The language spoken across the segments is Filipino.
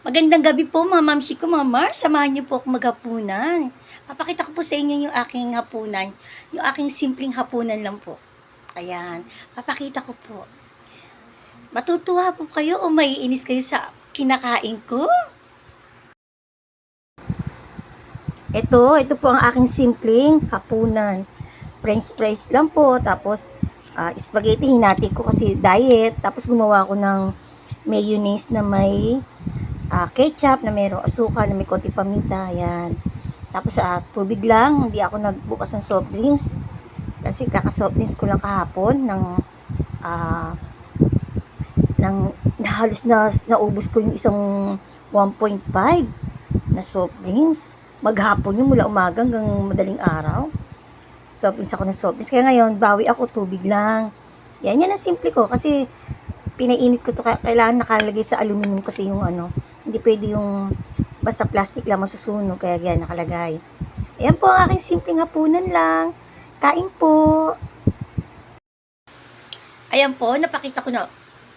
Magandang gabi po mga mamsi ko, mga Mars. Samahan niyo po ako maghapunan. Papakita ko po sa inyo yung aking hapunan. Yung aking simpleng hapunan lang po. Ayan. Papakita ko po. Matutuwa po kayo o maiinis kayo sa kinakain ko? Ito po ang aking simpleng hapunan. French fries lang po. Tapos, spaghetti hinati ko kasi diet. Tapos gumawa ko ng mayonnaise na may ketchup, na mayroong asukal, na may konti paminta. Ayan. Tapos tubig lang, hindi ako nagbukas ng soft drinks. Kasi kaka-soft drinks ko lang kahapon ng halos naubos ko yung isang 1.5 na soft drinks. Maghapon yung mula umaga hanggang madaling araw. Soft drinks ako ng soft drinks. Kaya ngayon, bawi ako, tubig lang. Yan ang simple ko kasi pinainit ko to, kailangan nakalagay sa aluminum kasi yung hindi pwede yung basta plastic lang masusunog, kaya yan nakalagay. Ayan po ang aking simpleng hapunan lang. Kain po. Ayan po, napakita ko na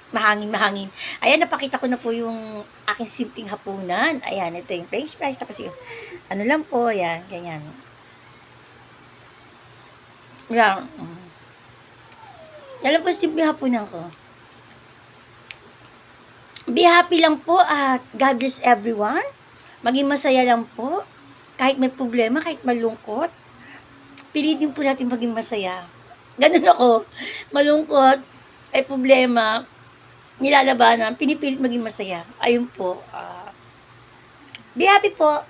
mahangin. Ayan, napakita ko na po yung aking simpleng hapunan. Ayan, ito yung french fries, tapos yung lang po, ayan, ganyan. Yan. Yan lang po yung simpleng hapunan ko. Be happy lang po at God bless everyone. Maging masaya lang po. Kahit may problema, kahit malungkot, pilitin po natin maging masaya. Ganun ako. Malungkot, ay problema, nilalabanan, pinipilit maging masaya. Ayun po. Be happy po.